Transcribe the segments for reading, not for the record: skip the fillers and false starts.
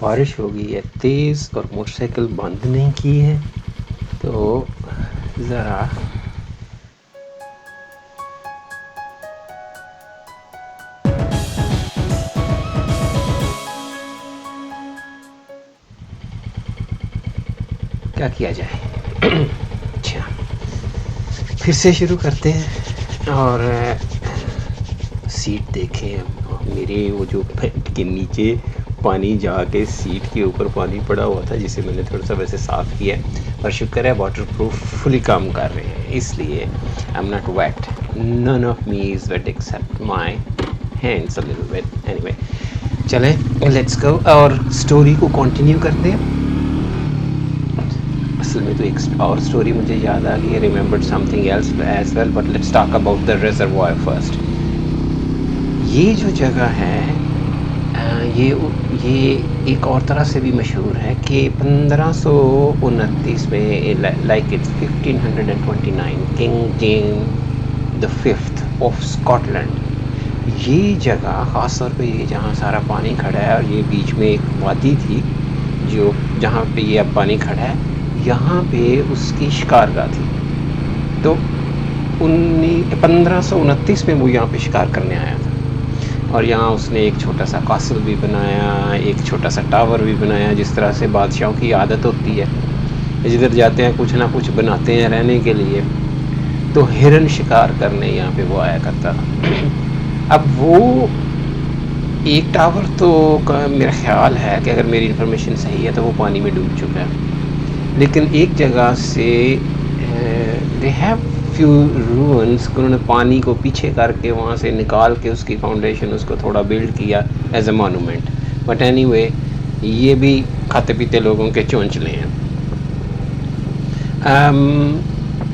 बारिश हो गई है तेज़ और मोटरसाइकिल बंद नहीं की है, तो ज़रा क्या किया जाए। अच्छा, फिर से शुरू करते हैं। और सीट देखें, मेरे वो जो पैंट के नीचे पानी जाके सीट के ऊपर पानी पड़ा हुआ था, जिसे मैंने थोड़ा सा वैसे साफ़ किया, पर शुक्र है वाटर प्रूफ फुली काम कर रहे हैं, इसलिए I am not wet, none of me is wet except my hands a little bit. Anyway, चलें लेट्स गो और स्टोरी को कंटिन्यू करते हैं। असल में तो एक और स्टोरी मुझे याद आ गई, remembered something else as well, but let's talk about the reservoir first. ये जो जगह है, ये एक और तरह से भी मशहूर है कि 1529 में, like it's 1529, King James the fifth of Scotland, ये जगह ख़ास तौर पे ये जहाँ सारा पानी खड़ा है और ये बीच में एक वादी थी जो जहाँ पे ये अब पानी खड़ा है, यहाँ पे उसकी शिकारगाह थी। तो 1529 में वो यहाँ पे शिकार करने आया था और यहाँ उसने एक छोटा सा कासल भी बनाया, एक छोटा सा टावर भी बनाया, जिस तरह से बादशाहों की आदत होती है, जिधर जाते हैं कुछ ना कुछ बनाते हैं रहने के लिए। तो हिरन शिकार करने यहाँ पे वो आया करता था। अब वो एक टावर तो मेरा ख्याल है कि अगर मेरी इन्फॉर्मेशन सही है तो वो पानी में डूब चुका है, लेकिन एक जगह से दे हैव फ्यू रूइंस, उन्होंने पानी को पीछे करके वहाँ से निकाल के उसकी फाउंडेशन उसको थोड़ा बिल्ड किया as a monument. But anyway, ये भी खाते पीते लोगों के चोंचले हैं।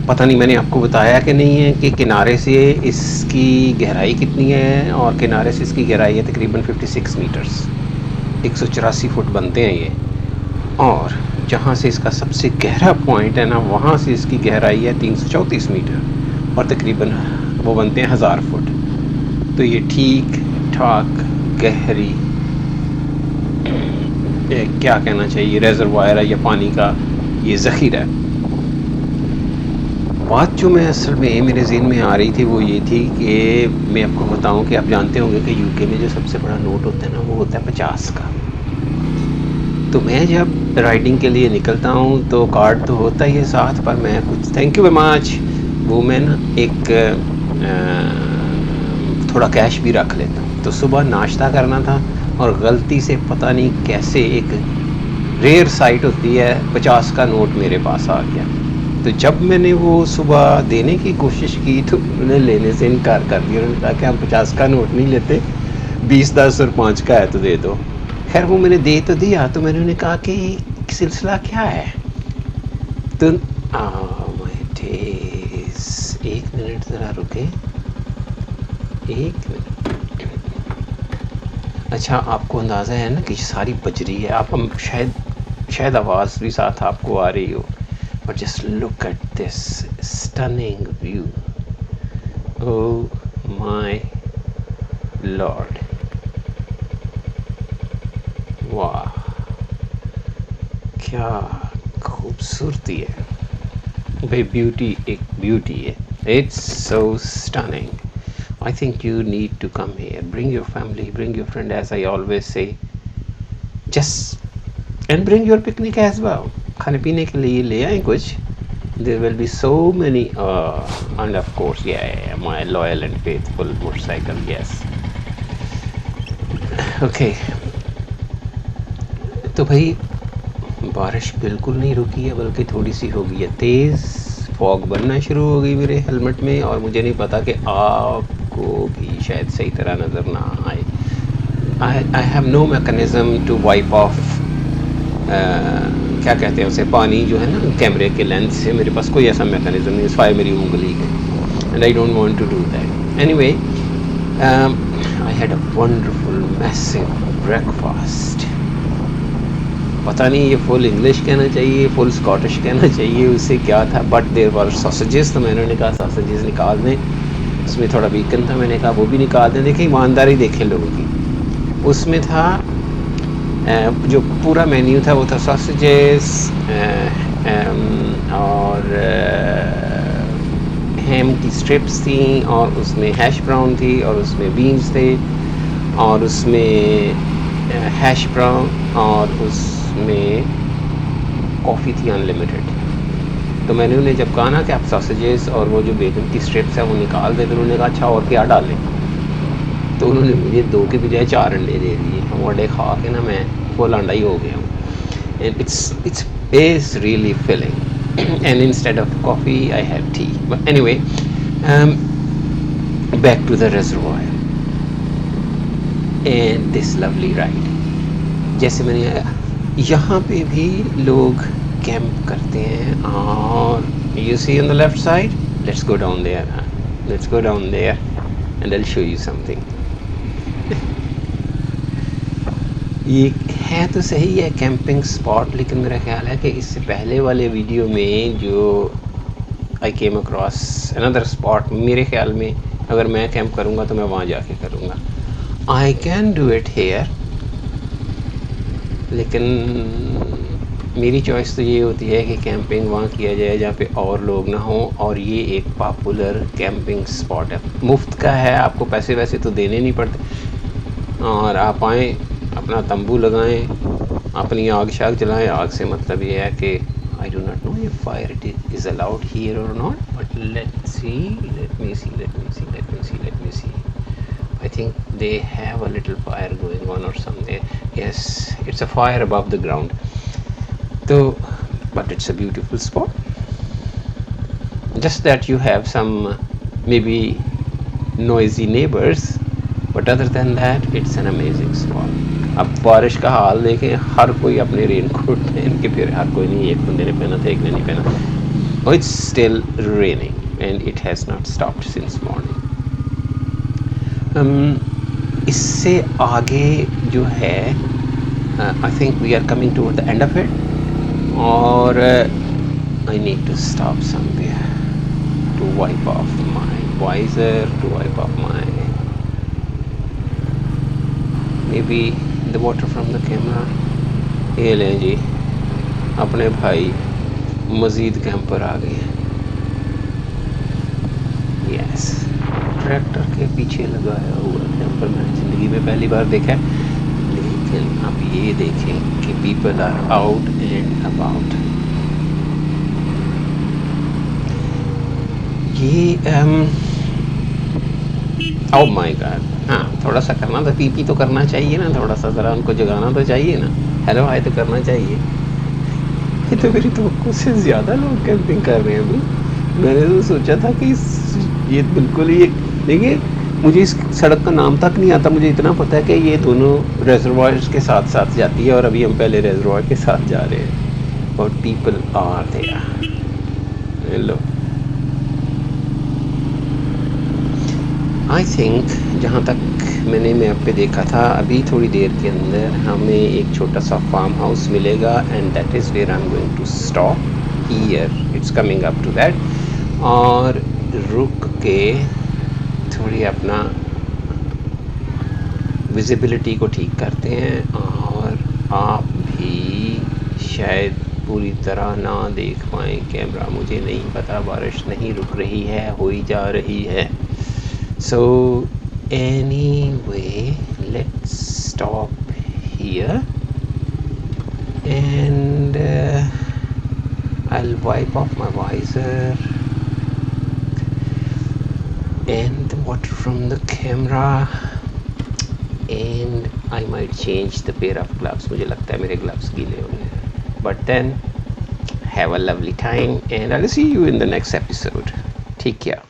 पता नहीं मैंने आपको बताया कि नहीं है कि किनारे से इसकी गहराई कितनी है, और किनारे से इसकी गहराई है तकरीबन 56 मीटर्स, 184 फुट बनते हैं ये। और जहाँ से इसका सबसे गहरा पॉइंट है ना, वहाँ से इसकी गहराई है 334 मीटर और तकरीबन वो बनते हैं 1000 फुट। तो ये ठीक ठाक गहरी, क्या कहना चाहिए, रेजरवायर है या पानी का ये ज़ख़ीरा है। बात जो मैं असल में मेरे ज़हन में आ रही थी वो ये थी कि मैं आपको बताऊं कि आप जानते होंगे कि यूके में जो सबसे बड़ा नोट होता है ना, वो होता है 50 का। तो मैं जब राइडिंग के लिए निकलता हूँ तो कार्ड तो होता ही है साथ, पर मैं कुछ थैंक यू वेरी मच, वो मैं ना एक थोड़ा कैश भी रख लेता हूँ। तो सुबह नाश्ता करना था और गलती से पता नहीं कैसे एक रेयर साइट होती है 50 का नोट मेरे पास आ गया। तो जब मैंने वो सुबह देने की कोशिश की तो उन्होंने लेने से इनकार कर दिया। उन्होंने कहा कि हम 50 का नोट नहीं लेते, 20, 10 और 5 का है तो दे दो। खैर वो मैंने दे तो दिया, तो मैंने उन्हें कहा कि सिलसिला क्या है। तो एक मिनट ज़रा रुके, एक मिनट। अच्छा, आपको अंदाज़ा है ना कि सारी बजरी है, आप हम शायद आवाज़ भी साथ आपको आ रही हो, but just look at this stunning view, oh my Lord, वाह क्या खूबसूरती है भाई, ब्यूटी, एक ब्यूटी है, it's so stunning. I think you need to come here, bring your family, bring your friend, as I always say, just and bring your picnic as well, खाने पीने के लिए ले आए कुछ, there will be so many and of course yeah, my loyal and faithful motorcycle, yes, okay। तो भाई बारिश बिल्कुल नहीं रुकी है, बल्कि थोड़ी सी हो गई है तेज़, फॉग बनना शुरू हो गई मेरे हेलमेट में, और मुझे नहीं पता कि आपको भी शायद सही तरह नज़र ना आए। I have no mechanism to wipe off, क्या कहते हैं उसे, पानी जो है ना कैमरे के लेंस से, मेरे पास कोई ऐसा मैकेनिज़्म नहीं, सिवाय मेरी उंगली के, and I don't want to do that. Anyway, I had a wonderful massive breakfast. पता नहीं ये फुल इंग्लिश कहना चाहिए, फुल स्कॉटिश कहना चाहिए, उससे क्या था, बट देयर वर सॉसेजेस, तो मैंने कहा सॉसेजेस निकाल दें, उसमें थोड़ा वीकन था, मैंने कहा वो भी निकाल दें। देखें ईमानदारी, देखें लोगों की, उसमें था जो पूरा मेन्यू था वो था सॉसेजेस और हैम की स्ट्रिप्स थी, और उसमें हैश ब्राउन थी, और उसमें बीन्स थे, और उसमें हैश ब्राउन, और उसमें कॉफ़ी थी अनलिमिटेड। तो मैंने उन्हें जब कहा ना कि आप सॉसेजेस और वो जो बेकन की स्ट्रिप्स है वो निकाल दें, तो उन्होंने कहा अच्छा और क्या डालें। तो उन्होंने मुझे 2 के बजाय 4 अंडे दे दिए। वो अंडे खा के ना मैं फुल अंडा ही हो गया हूँ। And it's is really filling and instead of coffee I have tea. But anyway, back to the reservoir and this lovely ride. जैसे मैंने यहाँ पे भी लोग कैंप करते हैं, और you see on the left side, let's go down there, let's go down there and I will show you something. ये है तो सही है कैंपिंग स्पॉट, लेकिन मेरा ख्याल है कि इससे पहले वाले वीडियो में जो आई केम अक्रॉस अनदर स्पॉट, मेरे ख्याल में अगर मैं कैंप करूँगा तो मैं वहाँ जाके करूँगा। I can do it here, लेकिन मेरी चॉइस तो ये होती है कि कैंपिंग वहाँ किया जाए जहाँ पे और लोग ना हों, और ये एक पॉपुलर कैंपिंग स्पॉट है। मुफ्त का है, आपको पैसे वैसे तो देने नहीं पड़ते, और आप आएँ, अपना तंबू लगाएं, अपनी आग शाग जलाएं। आग से मतलब ये है कि I do not know if fire it is allowed here और not, but let's see, let me see, let me see, let me see, let me see. I think they have a little fire going on or something. Yes, it's a fire above the ground. So, but it's a beautiful spot. Just that you have some maybe noisy neighbors, but other than that, it's an amazing spot. अब बारिश का हाल देखें, हर कोई अपने raincoat पहन के फिर, हर कोई नहीं, एक बंदे ने पहना था, एक ने नहीं पहना। Oh, it's still raining and it has not stopped since morning. इससे आगे जो है, I think we are coming toward the end of it, और I need to stop somewhere to wipe off my visor, to wipe off my maybe the water from the camera. ये लें जी, अपने भाई मज़ीद camper आ गए हैं। Yes, tractor के पीछे लगाया हुआ कैंपर मैंने ज़िंदगी में पहली बार देखा है, लेकिन अब ये देखें कि people are out and about. ये ओ माय गॉड, हाँ, थोड़ा सा करना तो पी तो करना चाहिए ना, थोड़ा सा ज़रा उनको जगाना तो चाहिए ना। हेलो हाय तो करना चाहिए। ये तो मेरी तवक्को से ज़्यादा लोग कैंपिंग कर रहे हैं अभी। मैंने तो सोचा था कि ये बिल्कुल ही, देखिए मुझे इस सड़क का नाम तक नहीं आता, मुझे इतना पता है कि ये दोनों रिजर्वायर्स के साथ साथ जाती है, और अभी हम पहले रिजर्वायर के साथ जा रहे हैं, और people are there. Hello, I think जहाँ तक मैंने मैप पे देखा था, अभी थोड़ी देर के अंदर हमें एक छोटा सा फार्म हाउस मिलेगा, and that is where I am going to stop here, it's coming up to that, और रुक के थोड़ी अपना विजिबिलिटी को ठीक करते हैं, और आप भी शायद पूरी तरह ना देख पाएँ कैमरा, मुझे नहीं पता, बारिश नहीं रुक रही है, हो ही जा रही है। So anyway, let's stop here, and I'll wipe off my visor and the water from the camera, and I might change the pair of gloves. मुझे लगता है मेरे gloves गीले हो गए, but then have a lovely time, and I'll see you in the next episode. Take care.